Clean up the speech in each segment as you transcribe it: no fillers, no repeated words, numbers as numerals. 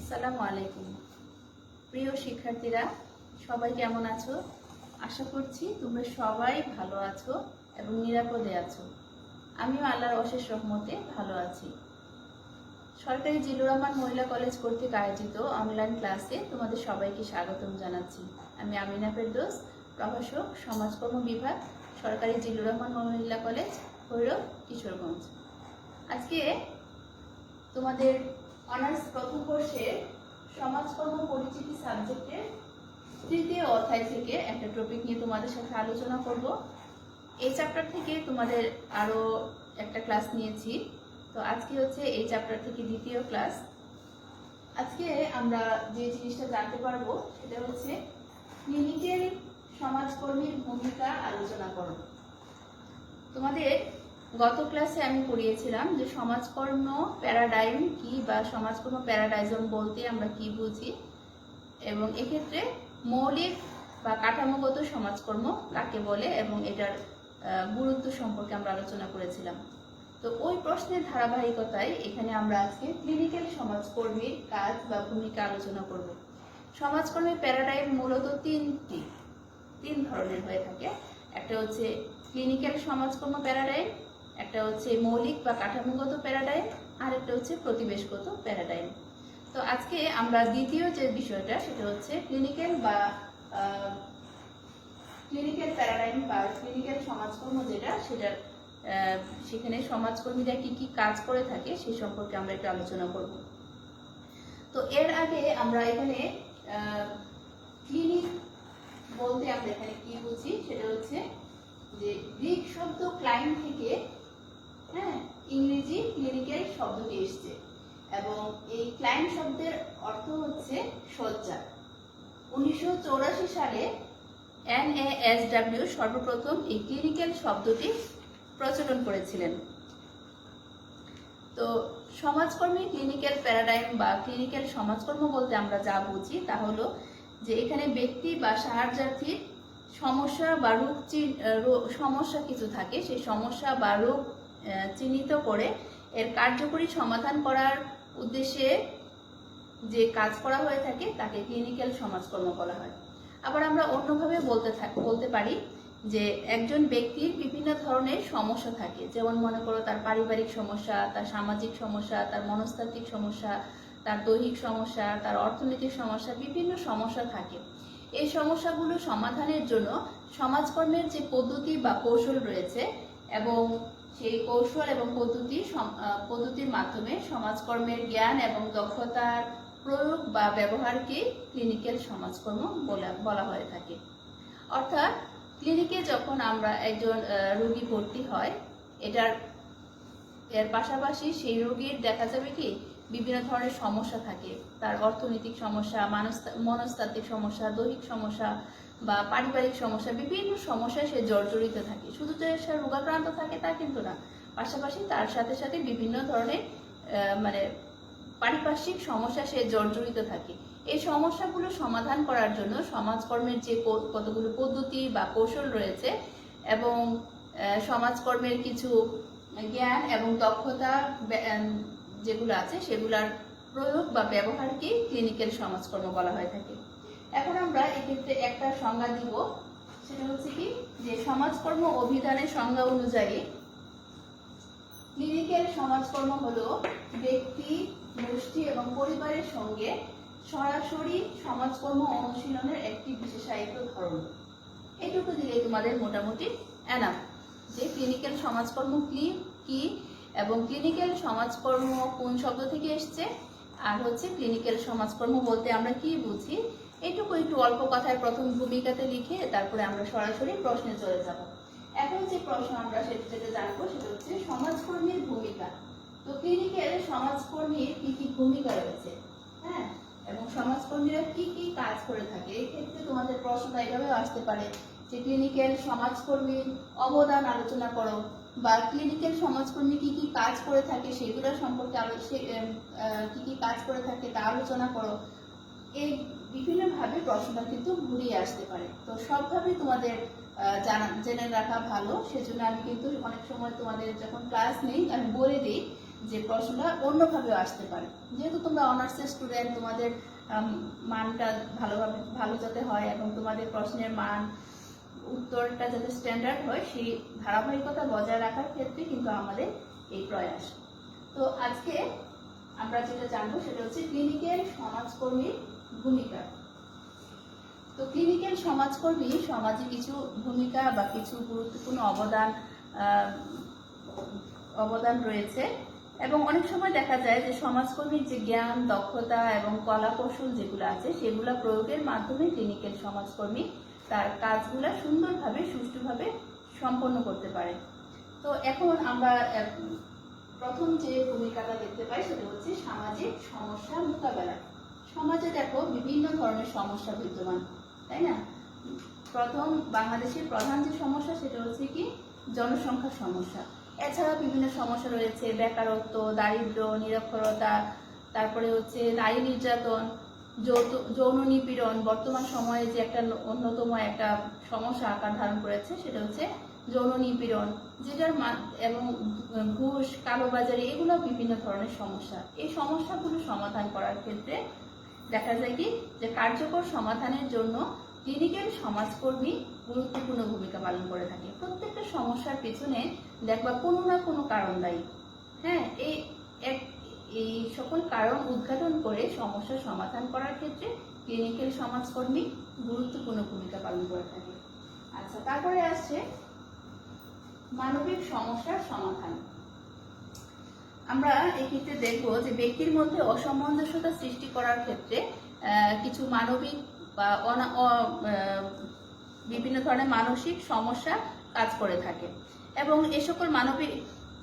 আসসালামু আলাইকুম। প্রিয় শিক্ষার্থীরা, সবাই কেমন আছো? আশা করছি তোমরা সবাই ভালো আছো এবং নিরাপদে আছো। আমিও আল্লাহর অশেষ রহমতে ভালো আছি। সরকারি জিল্লুর রহমান মহিলা কলেজ কর্তৃক আয়োজিত অনলাইন ক্লাসে তোমাদের সবাইকে স্বাগতম জানাচ্ছি। আমি আমিনা ফেরদৌস, প্রভাষক, সমাজকর্ম বিভাগ, সরকারি জিল্লুর রহমান মহিলা কলেজ, ভৈরব, কিশোরগঞ্জ। আজকে তোমাদের অনার্স প্রথম বর্ষের সমাজকর্ম পরিচিতি সাবজেক্টের তৃতীয় অধ্যায় থেকে একটা টপিক নিয়ে তোমাদের সাথে আলোচনা করব। এই চ্যাপ্টার থেকে তোমাদের আরো একটা ক্লাস নিয়েছি, তো আজকে হচ্ছে এই চ্যাপ্টার থেকে দ্বিতীয় ক্লাস। আজকে আমরা যে জিনিসটা জানতে পারবো সেটা হচ্ছে ক্লিনিক্যাল সমাজকর্মীর ভূমিকা আলোচনা করো। তোমাদের গত ক্লাসে আমি পড়িয়েছিলাম যে সমাজকর্ম প্যারাডাইম কি বা সমাজকর্ম প্যারাডাইজম বলতে আমরা কি বুঝি, এবং এক্ষেত্রে মৌলিক বা কাঠামোগত সমাজকর্ম কাকে বলে এবং এটার গুরুত্ব সম্পর্কে আমরা আলোচনা করেছিলাম। তো ওই প্রশ্নের ধারাবাহিকতায় এখানে আমরা আজকে ক্লিনিক্যাল সমাজকর্মীর কাজ বা ভূমিকা আলোচনা করব। সমাজকর্মীর প্যারাডাইম মূলত তিন ধরনের হয়ে থাকে। একটা হচ্ছে ক্লিনিক্যাল সমাজকর্ম প্যারাডাইম, একটা হচ্ছে মৌলিক বা কাঠামোগত প্যারাডাইম, আর একটা হচ্ছে প্রতিবেশগত প্যারাডাইম। তো আজকে আমরা দ্বিতীয় যে বিষয়টা সেটা হচ্ছে ক্লিনিক্যাল প্যারাডাইম বা ক্লিনিক্যাল সমাজকর্ম যেটা, সেটার সেখানে সমাজকর্মীরা কি কি কাজ করে থাকে সে সম্পর্কে আমরা একটু আলোচনা করব। তো এর আগে আমরা এখানে ক্লিনিক বলতে আমরা এখানে কি বুঝি সেটা হচ্ছে যে গ্রিক শব্দ ক্লাইন থেকে ইংরেজি ক্লিনিক্যাল শব্দটি এসেছে, এবং এই ক্লাইন শব্দের অর্থ হচ্ছে শয্যা। 1984 সালে NASW সর্বপ্রথম এই ক্লিনিক্যাল শব্দটি প্রচলন করেছিলেন। তো সমাজকর্মী ক্লিনিক্যাল প্যারাডাইম বা ক্লিনিক্যাল সমাজকর্ম বলতে আমরা যা বুঝি তা হলো যে এখানে ব্যক্তি বা সাহায্যার্থীর সমস্যা বা সমস্যা কিছু থাকে, সেই সমস্যা বা রোগ চিহ্নিত করে এর কার্যকরী সমাধান করার উদ্দেশ্যে যে কাজ করা হয়ে থাকে তাকে ক্লিনিক্যাল সমাজকর্ম বলা হয়। আবার আমরা অন্যভাবে বলতে পারি যে একজন ব্যক্তির বিভিন্ন ধরনের সমস্যা থাকে, যেমন মনে করো তার পারিবারিক সমস্যা, তার সামাজিক সমস্যা, তার মনস্তাত্ত্বিক সমস্যা, তার দৈহিক সমস্যা, তার অর্থনৈতিক সমস্যা, বিভিন্ন সমস্যা থাকে। এই সমস্যাগুলো সমাধানের জন্য সমাজকর্মের যে পদ্ধতি বা কৌশল রয়েছে, এবং সেই কৌশল এবং পদ্ধতির মাধ্যমে সমাজকর্মের জ্ঞান এবং দক্ষতার প্রয়োগ বা ব্যবহারকে ক্লিনিক্যাল সমাজকর্ম বলা হয়ে থাকে। অর্থাৎ ক্লিনিকে যখন আমরা একজন রোগী ভর্তি হয়, এর পাশাপাশি সেই রোগীর দেখা যাবে কি বিভিন্ন ধরনের সমস্যা থাকে, তার অর্থনৈতিক সমস্যা, মনস্তাত্ত্বিক সমস্যা, দৈহিক সমস্যা বা পারিবারিক সমস্যা, বিভিন্ন সমস্যায় সে জর্জরিত থাকে। শুধু যে সে রোগাক্রান্ত থাকে তা কিন্তু না, পাশাপাশি তার সাথে সাথে বিভিন্ন ধরনের পারিপার্শ্বিক সমস্যা সে জর্জরিত থাকে। এই সমস্যাগুলো সমাধান করার জন্য সমাজকর্মের যে কতগুলো পদ্ধতি বা কৌশল রয়েছে এবং সমাজকর্মের কিছু জ্ঞান এবং দক্ষতা যেগুলো আছে সেগুলোর প্রয়োগ বা ব্যবহারকে ক্লিনিক্যাল সমাজকর্ম বলা হয়ে থাকে। এখন আমরা এক্ষেত্রে একটা সংজ্ঞা দিব, সেটা হচ্ছে কি যে সমাজকর্ম অভিধানের সংজ্ঞা অনুযায়ী ক্লিনিক্যাল সমাজকর্ম হলো ব্যক্তি, গোষ্ঠী এবং পরিবারের সঙ্গে সরাসরি সমাজকর্ম অনুশীলনের একটি বিশেষায়িত ধরন। এটুকু দিলে তোমাদের মোটামুটি এনাফ যে ক্লিনিক্যাল সমাজকর্ম কি এবং ক্লিনিক্যাল সমাজকর্ম কোন শব্দ থেকে এসছে, আর হচ্ছে ক্লিনিক্যাল সমাজকর্ম বলতে আমরা কি বুঝি। এটুকু একটু অল্প কথায় প্রথম ভূমিকাতে লিখে তারপরে আমরা সরাসরি প্রশ্নে চলে যাব। এখন যে প্রশ্ন আমরা যেটা জানবো সেটা হচ্ছে সমাজকর্মীর ভূমিকা। তো ক্লিনিক্যাল সমাজকর্মীর কি কি ভূমিকা রয়েছে, এবং সমাজকর্মীরা কি কি কাজ করে থাকে। এই ক্ষেত্রে তোমাদের প্রশ্নটা এভাবেও আসতে পারে যে ক্লিনিক্যাল সমাজকর্মীর অবদান আলোচনা করো, বা ক্লিনিক্যাল সমাজকর্মী কি কি কাজ করে থাকে সেগুলো সম্পর্কে কি কি কাজ করে থাকে তা আলোচনা করো। এই বিভিন্নভাবে প্রশ্নটা কিন্তু ঘুরিয়ে আসতে পারে। তো সবভাবে তোমাদের জেনে রাখা ভালো, সেজন্য আমি কিন্তু অনেক সময় তোমাদের যখন ক্লাস নেই আমি বলে দিই যে প্রশ্নটা অন্যভাবেও আসতে পারে। যেহেতু তোমরা অনার্সের স্টুডেন্ট, তোমাদের মানটা ভালো যাতে হয় এবং তোমাদের প্রশ্নের মান উত্তরটা যাতে স্ট্যান্ডার্ড হয়, সেই ধারাবাহিকতা বজায় রাখার ক্ষেত্রে কিন্তু আমাদের এই প্রয়াস। তো আজকে আমরা যেটা জানবো সেটা হচ্ছে ক্লিনিক্যাল সমাজকর্মীর ভূমিকা। তো ক্লিনিক্যাল সমাজকর্মী সমাজে কিছু ভূমিকা বা কিছু গুরুত্বপূর্ণ অবদান রয়েছে, এবং অনেক সময় দেখা যায় যে সমাজকর্মীর যে জ্ঞান, দক্ষতা এবং কলা কৌশল যেগুলো আছে সেগুলো প্রয়োগের মাধ্যমে ক্লিনিক্যাল সমাজকর্মী তার কাজগুলো সুন্দরভাবে সুষ্ঠুভাবে সম্পন্ন করতে পারে। তো এখন আমরা প্রথম যে ভূমিকাটা দেখতে পাই সেটা হচ্ছে সামাজিক সমস্যা মোকাবেলা। সমাজে দেখো বিভিন্ন ধরনের সমস্যা বিদ্যমান, তাই না? প্রথম বাংলাদেশের প্রধান যে সমস্যা সেটা হচ্ছে কি জনসংখ্যার সমস্যা। এছাড়া বিভিন্ন সমস্যা রয়েছে, বেকারত্ব, দারিদ্র্য, নিরক্ষরতা, তারপরে হচ্ছে নারী নির্যাতন, যৌন নিপীড়ন। বর্তমান সময়ে যে একটা অন্যতম একটা সমস্যা আকার ধারণ করেছে সেটা হচ্ছে যৌন নিপীড়ন, যেটার এবং ঘুষ, কালোবাজারি, এগুলো বিভিন্ন ধরনের সমস্যা। এই সমস্যাগুলো সমাধান করার ক্ষেত্রে দেখা যায় কি যে কার্যকর সমাধানের জন্য ক্লিনিক্যাল সমাজকর্মী গুরুত্বপূর্ণ ভূমিকা পালন করে থাকে। প্রত্যেকটা সমস্যার পেছনে দেখবা কোনো না কোনো কারণ দায়ী। হ্যাঁ, এই সকল কারণ উদ্ঘাটন করে সমস্যার সমাধান করার ক্ষেত্রে ক্লিনিক্যাল সমাজকর্মী গুরুত্বপূর্ণ ভূমিকা পালন করে থাকে। আচ্ছা, তারপরে আসছে মানবিক সমস্যার সমাধান। আমরা এক্ষেত্রে দেখবো যে ব্যক্তির মধ্যে অসামঞ্জস্যতা সৃষ্টি করার ক্ষেত্রে কিছু মানবিক বা বিভিন্ন ধরনের মানসিক সমস্যা কাজ করে থাকে, এবং এ সকল মানবিক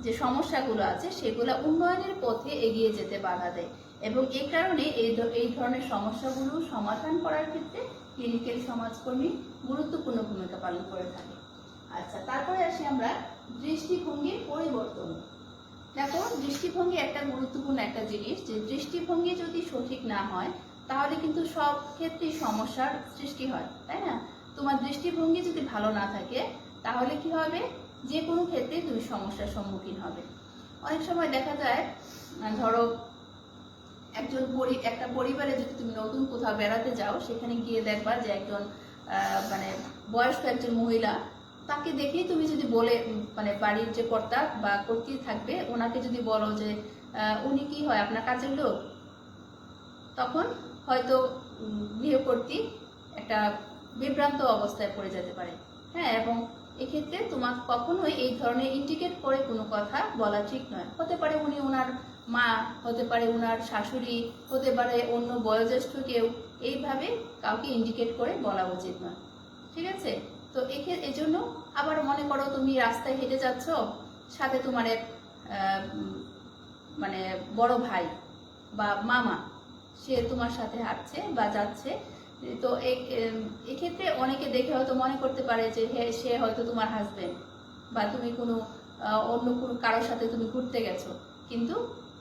যে সমস্যাগুলো আছে সেগুলো উন্নয়নের পথে এগিয়ে যেতে বাধা দেয়, এবং এই কারণে এই ধরনের সমস্যাগুলো সমাধান করার ক্ষেত্রে ক্লিনিক্যাল সমাজকর্মী গুরুত্বপূর্ণ ভূমিকা পালন করে থাকে। আচ্ছা, তারপরে আসি আমরা দৃষ্টিভঙ্গির পরিবর্তন। দেখো, দৃষ্টিভঙ্গি একটা গুরুত্বপূর্ণ একটা জিনিস। যে দৃষ্টিভঙ্গি যদি সঠিক না হয় তাহলে কিন্তু সব ক্ষেত্রেই সমস্যার সৃষ্টি হয়, তাই না? তোমার দৃষ্টিভঙ্গি যদি ভালো না থাকে তাহলে কি হবে, যে কোনো ক্ষেত্রে তুমি সমস্যার সম্মুখীন হবে। অনেক সময় দেখা যায়, ধরো একটা পরিবারে যদি তুমি নতুন কোথাও বেড়াতে যাও, সেখানে গিয়ে দেখবা যে একজন মানে বয়স্ক একজন মহিলা, তাকে দেখেই তুমি যদি বলে, মানে বাড়ির যে কর্তা বা কর্ত্রী থাকবে ওনাকে যদি বলো যে উনি কি হয়, আপনার কাজের লোক, তখন হয়তো গৃহকর্ত্রী একটা বিভ্রান্ত অবস্থায় পড়ে যেতে পারে। হ্যাঁ, এবং এক্ষেত্রে তোমার কখনোই এই ধরনের ইন্ডিকেট করে কোনো কথা বলা ঠিক নয়। হতে পারে উনি ওনার মা, হতে পারে ওনার শাশুড়ি, হতে পারে অন্য বয়োজ্যেষ্ঠ কেউ, এইভাবে কাউকে ইন্ডিকেট করে বলা উচিত নয়। ঠিক আছে? তো এজন্য আবার মনে করো তুমি রাস্তায় হেঁটে যাচ্ছ, সাথে তোমার এক মানে বড় ভাই বা মামা, সে তোমার সাথে হাঁটছে বা যাচ্ছে। তো এক্ষেত্রে অনেকে দেখে হয়তো মনে করতে পারে যে সে হয়তো তোমার হাজবেন্ড, বা তুমি কোনো অন্য কোনো কারোর সাথে তুমি ঘুরতে গেছো, কিন্তু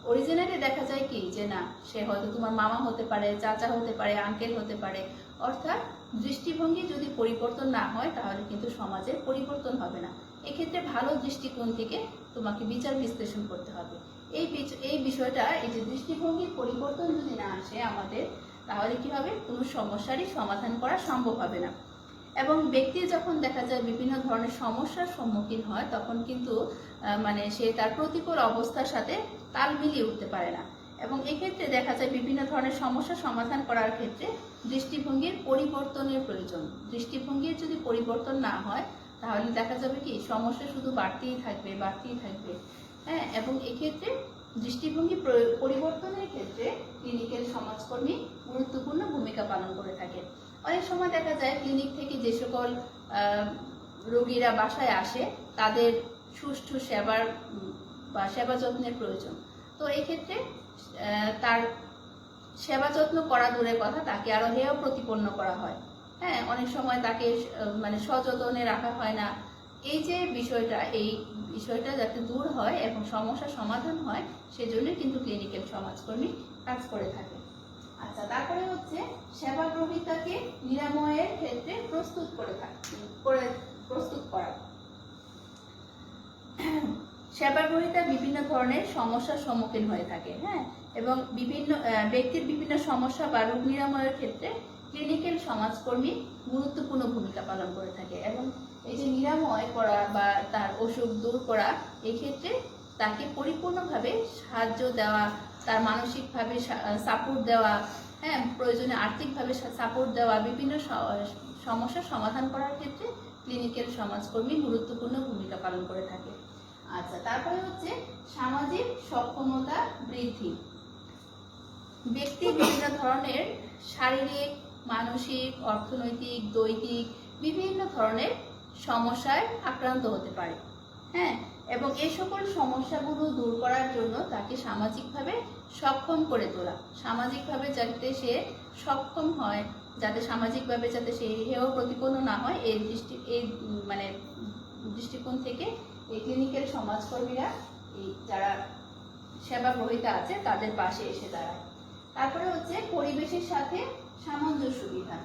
অরিজিনালি দেখা যায় কি যে না, সে হয়তো তোমার মামা হতে পারে, চাচা হতে পারে, আঙ্কেল হতে পারে। অর্থাৎ দৃষ্টিভঙ্গি যদি পরিবর্তন না হয় তাহলে কিন্তু সমাজের পরিবর্তন হবে না। এক্ষেত্রে ভালো দৃষ্টিকোণ থেকে তোমাকে বিচার বিশ্লেষণ করতে হবে। এই বিষয়টা, এই যে দৃষ্টিভঙ্গির পরিবর্তন যদি না আসে আমাদের, তাহলে কি হবে, কোনো সমস্যারই সমাধান করা সম্ভব হবে না। এবং ব্যক্তি যখন দেখা যায় বিভিন্ন ধরনের সমস্যার সম্মুখীন হয়, তখন কিন্তু মানে সে তার প্রতিকূল অবস্থার সাথে তাল মিলিয়ে উঠতে পারে না, এবং এক্ষেত্রে দেখা যায় বিভিন্ন ধরনের সমস্যা সমাধান করার ক্ষেত্রে দৃষ্টিভঙ্গির পরিবর্তনের প্রয়োজন। দৃষ্টিভঙ্গির যদি পরিবর্তন না হয় তাহলে দেখা যাবে কি সমস্যা শুধু বাড়তেই থাকবে। হ্যাঁ, এবং এক্ষেত্রে দৃষ্টিভঙ্গি পরিবর্তনের ক্ষেত্রে ক্লিনিক্যাল সমাজকর্মী গুরুত্বপূর্ণ ভূমিকা পালন করে থাকে। অনেক সময় দেখা যায় ক্লিনিক থেকে যে সকল রোগীরা বাসায় আসে তাদের সুষ্ঠু সেবা যত্নের প্রয়োজন। তো এই ক্ষেত্রে তার সেবা যত্ন করা দূরের কথা, তাকে আরো হেয় প্রতিপন্ন করা হয়। হ্যাঁ, অনেক সময় তাকে মানে সযত্নে রাখা হয় না। এই যে এই বিষয়টা যাতে দূর হয় এবং সমস্যার সমাধান হয়, সেজন্য কিন্তু ক্লিনিক্যাল সমাজকর্মী কাজ করে থাকে। আচ্ছা, তারপরে হচ্ছে সেবা গ্রহীতাকে নিরাময়ের ক্ষেত্রে প্রস্তুত করা। সেবাগ্রহীতা বিভিন্ন ধরনের সমস্যার সম্মুখীন হয়ে থাকে, হ্যাঁ, এবং বিভিন্ন ব্যক্তির বিভিন্ন সমস্যা বা রোগ নিরাময়ের ক্ষেত্রে ক্লিনিক্যাল সমাজকর্মী গুরুত্বপূর্ণ ভূমিকা পালন করে থাকে। এবং এই যে নিরাময় করা বা তার অসুখ দূর করা, এই ক্ষেত্রে তাকে পরিপূর্ণভাবে সাহায্য দেওয়া, তার মানসিকভাবে সাপোর্ট দেওয়া, হ্যাঁ, প্রয়োজনে আর্থিকভাবে সাপোর্ট দেওয়া, বিভিন্ন সমস্যার সমাধান করার ক্ষেত্রে ক্লিনিক্যাল সমাজকর্মী গুরুত্বপূর্ণ ভূমিকা পালন করে থাকে। আচ্ছা, তারপরে হচ্ছে সামাজিক সক্ষমতা বৃদ্ধি। ব্যক্তি বিভিন্ন ধরনের শারীরিক, মানসিক, অর্থনৈতিক, দৈহিক বিভিন্ন ধরনের সমস্যায় আক্রান্ত হতে পারে, হ্যাঁ, এবং এই সকল সমস্যাগুলো দূর করার জন্য তাকে সামাজিকভাবে সক্ষম করে তোলা, সামাজিকভাবে যাতে সে সক্ষম হয়, যাতে সামাজিকভাবে যাতে সে হেয় প্রতিপন্ন না হয়, এই দৃষ্টিকোণ থেকে এই ক্লিনিক্যাল সমাজকর্মীরা, এই যারা সেবা গ্রহীতা আছে তাদের পাশে এসে দাঁড়ায়। তারপরে হচ্ছে পরিবেশের সাথে সামঞ্জস্য বিধান।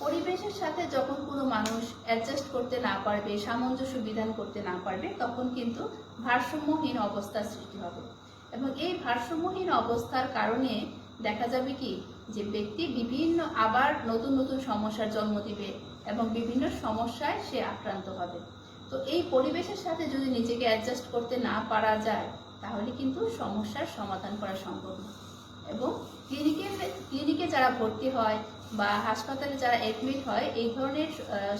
পরিবেশের সাথে যখন কোনো মানুষ অ্যাডজাস্ট করতে না পারবে, সামঞ্জস্য বিধান করতে না পারবে, তখন কিন্তু ভারসাম্যহীন অবস্থার সৃষ্টি হবে। এবং এই ভারসাম্যহীন অবস্থার কারণে দেখা যাবে কি যে ব্যক্তি বিভিন্ন আবার নতুন নতুন সমস্যার জন্ম দিবে এবং বিভিন্ন সমস্যায় সে আক্রান্ত হবে। তো এই পরিবেশের সাথে যদি নিজেকে অ্যাডজাস্ট করতে না পারা যায়, তাহলে কিন্তু সমস্যার সমাধান করা সম্ভব না। এবং ক্লিনিকে যারা ভর্তি হয় বা হাসপাতালে যারা অ্যাডমিট হয়, এই ধরনের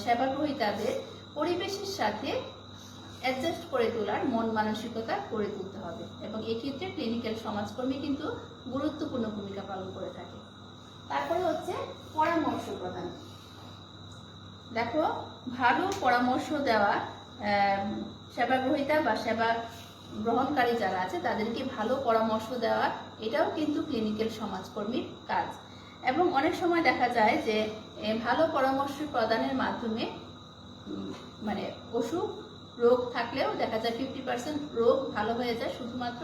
সেবাগ্রহীতাদের পরিবেশের সাথে অ্যাডজাস্ট করে তোলার মন মানসিকতা করে তুলতে হবে। এবং এক্ষেত্রে ক্লিনিক্যাল সমাজকর্মী কিন্তু গুরুত্বপূর্ণ ভূমিকা পালন করে থাকে। তারপরে হচ্ছে পরামর্শ প্রদান। দেখো, ভালো পরামর্শ দেওয়া, সেবাগ্রহীতা বা সেবা গ্রহণকারী যারা আছে তাদেরকে ভালো পরামর্শ দেওয়া, এটাও কিন্তু ক্লিনিক্যাল সমাজকর্মীর কাজ। এবং অনেক সময় দেখা যায় যে ভালো পরামর্শ প্রদানের মাধ্যমে মানে অসুখ রোগ থাকলেও দেখা যায় 50% রোগ ভালো হয়ে যায় শুধুমাত্র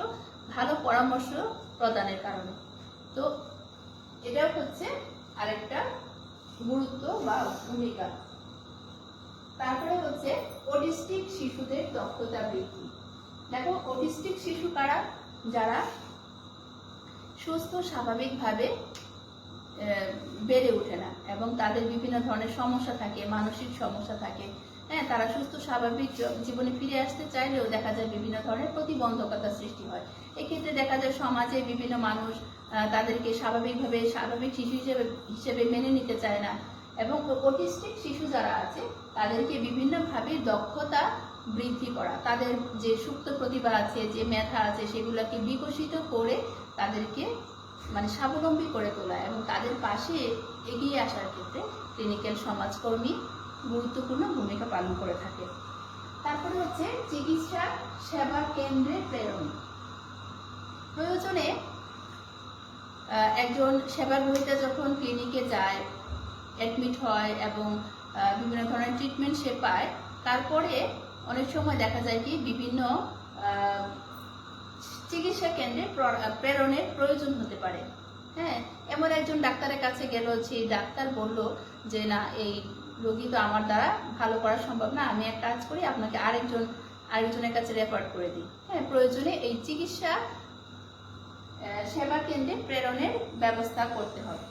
ভালো পরামর্শ প্রদানের কারণে। তো এটাও হচ্ছে আরেকটা গুরুত্ব বা ভূমিকা। তারপরে হচ্ছে অটিস্টিক শিশুদের দক্ষতা বৃদ্ধি। দেখো, অটিস্টিক শিশু কারা? যারা সুস্থ স্বাভাবিকভাবে বেড়ে ওঠে না এবং তাদের বিভিন্ন ধরনের সমস্যা থাকে, মানসিক সমস্যা থাকে, হ্যাঁ, তারা সুস্থ স্বাভাবিক জীবনে ফিরে আসতে চাইলেও দেখা যায় বিভিন্ন ধরনের প্রতিবন্ধকতা সৃষ্টি হয়। এক্ষেত্রে দেখা যায় সমাজে বিভিন্ন মানুষ তাদেরকে স্বাভাবিক শিশু হিসেবে মেনে নিতে চায় না। এবং অটিস্টিক শিশু যারা আছে তাদেরকে বিভিন্নভাবে দক্ষতা বৃদ্ধি করা, তাদের যে সুপ্ত প্রতিভা আছে, যে মেধা আছে, সেগুলোকে বিকশিত করে তাদেরকে মানে স্বাবলম্বী করে তোলা এবং তাদের পাশে এগিয়ে আসার ক্ষেত্রে ক্লিনিক্যাল সমাজকর্মী গুরুত্বপূর্ণ ভূমিকা পালন করে থাকে। তারপরে হচ্ছে চিকিৎসা সেবা কেন্দ্রে প্রেরণ। প্রয়োজনে একজন সেবাগ্রহীতা যখন ক্লিনিকে যায়, অ্যাডমিট হয় এবং বিভিন্ন ধরনের ট্রিটমেন্ট সে পায়, তারপরে অনেক সময় দেখা যায় কি বিভিন্ন চিকিৎসা কেন্দ্রে প্রেরণের প্রয়োজন হতে পারে, হ্যাঁ। এমন একজন ডাক্তারের কাছে গেল, সেই ডাক্তার বলল যে না, এই রোগী তো আমার দ্বারা ভালো করা সম্ভব না, আমি এক কাজ করি, আপনাকে আরেকজনের কাছে রেফার করে দিই, হ্যাঁ। প্রয়োজনে এই চিকিৎসা সেবা কেন্দ্রে প্রেরণের ব্যবস্থা করতে হবে।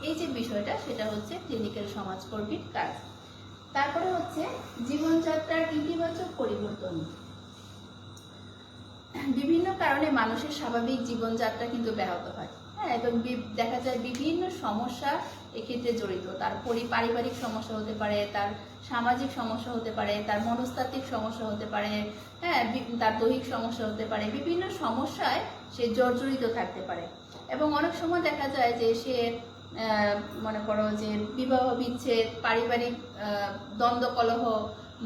এই যে বিষয়টা, সেটা হচ্ছে ক্লিনিক্যাল সমাজকর্মীর কাজ। তারপরে হচ্ছে জীবনযাত্রার ইতিবাচক পরিবর্তন। বিভিন্ন কারণে মানুষের স্বাভাবিক জীবনযাত্রা কিন্তু ব্যাহত হয়, হ্যাঁ, এবং দেখা যায় বিভিন্ন সমস্যা এক্ষেত্রে জড়িত। তার পারিবারিক সমস্যা হতে পারে, তার সামাজিক সমস্যা হতে পারে, তার মনস্তাত্ত্বিক সমস্যা হতে পারে, হ্যাঁ, তার দৈহিক সমস্যা হতে পারে, বিভিন্ন সমস্যায় সে জর্জরিত থাকতে পারে। এবং অনেক সময় দেখা যায় যে সে মনে করো যে বিবাহ বিচ্ছেদ, পারিবারিক দ্বন্দ্ব কলহ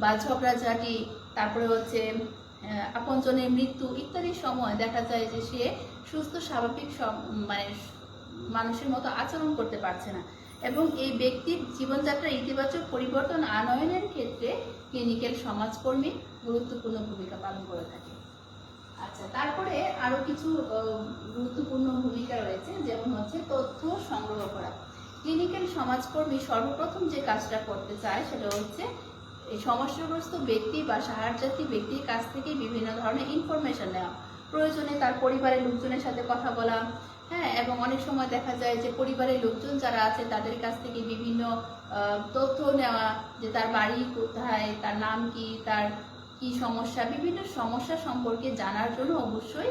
বা ঝগড়াঝাটি, তারপরে হচ্ছে আপনজনের মৃত্যু ইত্যাদি সময় দেখা যায় যে সে সুস্থ স্বাভাবিক মানে মানুষের মতো আচরণ করতে পারছে না। এবং এই ব্যক্তির জীবনযাত্রার ইতিবাচক পরিবর্তন আনয়নের ক্ষেত্রে ক্লিনিক্যাল সমাজকর্মী গুরুত্বপূর্ণ ভূমিকা পালন করে থাকে। আচ্ছা, তারপরে আরো কিছু গুরুত্বপূর্ণ ভূমিকা রয়েছে, যেমন হচ্ছে তথ্য সংগ্রহ করা। ক্লিনিক্যাল সমাজকর্মী সর্বপ্রথম যে কাজটা করতে চায় সেটা হচ্ছে এই সমস্যাগ্রস্ত ব্যক্তি বা সাহায্যার্থী ব্যক্তির কাছ থেকে বিভিন্ন ধরনের ইনফরমেশন নেওয়া, প্রয়োজনে তার পরিবারের লোকজনের সাথে কথা বলা, হ্যাঁ, এবং অনেক সময় দেখা যায় যে পরিবারের লোকজন যারা আছে তাদের কাছ থেকে বিভিন্ন তথ্য নেওয়া, যে তার বাড়ি কোথায়, তার নাম কি, তার কি সমস্যা, বিভিন্ন সমস্যা সম্পর্কে জানার জন্য অবশ্যই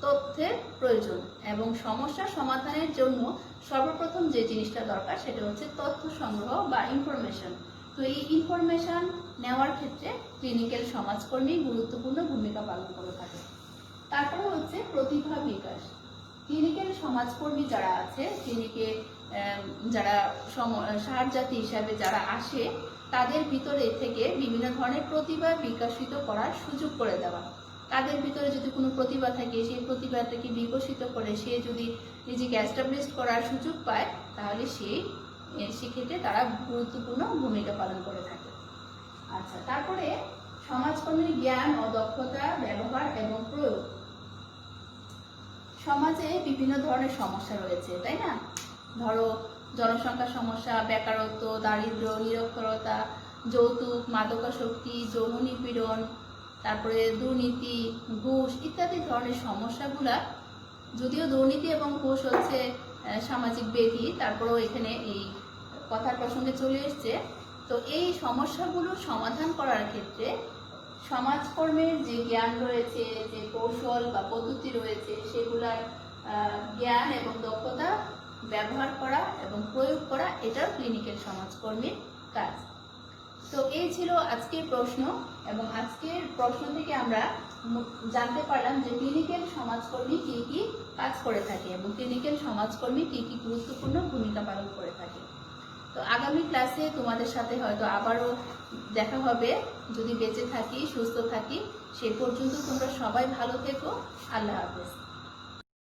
তথ্যের প্রয়োজন। এবং সমস্যা সমাধানের জন্য সর্বপ্রথম যে জিনিসটা দরকার সেটা হচ্ছে তথ্য সংগ্রহ বা ইনফরমেশন। তো এই ইনফরমেশন নেওয়ার ক্ষেত্রে ক্লিনিক্যাল সমাজকর্মী গুরুত্বপূর্ণ ভূমিকা পালন করে থাকে। তারপরে হচ্ছে প্রতিভা বিকাশ। ক্লিনিক্যাল সমাজকর্মী যারা আছে, ক্লিনিকে যারা সাহায্যার্থী হিসাবে যারা আসে, তাদের ভিতরে থেকে বিভিন্ন ধরনের প্রতিভা বিকশিত করার সুযোগ করে দেওয়া। তাদের ভিতরে যদি কোনো প্রতিভা থাকে, সেই প্রতিভাটাকে বিকশিত করে সে যদি নিজেকে এস্টাবলিশ করার সুযোগ পায়, তাহলে সেক্ষেত্রে তারা গুরুত্বপূর্ণ ভূমিকা পালন করে থাকে। আচ্ছা, তারপরে সমাজকর্মীর জ্ঞান ও দক্ষতা ব্যবহার এবং প্রয়োগ। সমাজে বিভিন্ন ধরনের সমস্যা রয়েছে, তাই না? ধরো জনসংখ্যা সমস্যা, বেকারত্ব, দারিদ্র্য, নিরক্ষরতা, যৌতুক, মাদকাসক্তি, যৌন নিপীড়ন, তারপরে দুর্নীতি, ঘুষ ইত্যাদি ধরনের সমস্যাগুলা, যদিও দুর্নীতি এবং ঘুষ হচ্ছে সামাজিক ব্যাধি, তারপরেও এখানে এই কথার প্রসঙ্গে চলে এসছে। তো এই সমস্যাগুলোর সমাধান করার ক্ষেত্রে সমাজকর্মের যে জ্ঞান রয়েছে, যে কৌশল বা পদ্ধতি রয়েছে, সেগুলার জ্ঞান এবং দক্ষতা ব্যবহার করা এবং প্রয়োগ করা, এটাও ক্লিনিক্যাল সমাজকর্মীর কাজ। তো এই ছিল আজকের প্রশ্ন, এবং আজকের প্রশ্ন থেকে আমরা জানতে পারলাম যে ক্লিনিক্যাল সমাজকর্মী কি কি কাজ করে থাকে এবং ক্লিনিক্যাল সমাজকর্মী কি কি গুরুত্বপূর্ণ ভূমিকা পালন করে থাকে। তো আগামী ক্লাসে তোমাদের সাথে হয়তো আবারও দেখা হবে, যদি বেঁচে থাকি, সুস্থ থাকি। সে পর্যন্ত তোমরা সবাই ভালো থেকো। আল্লাহ হাফেজ।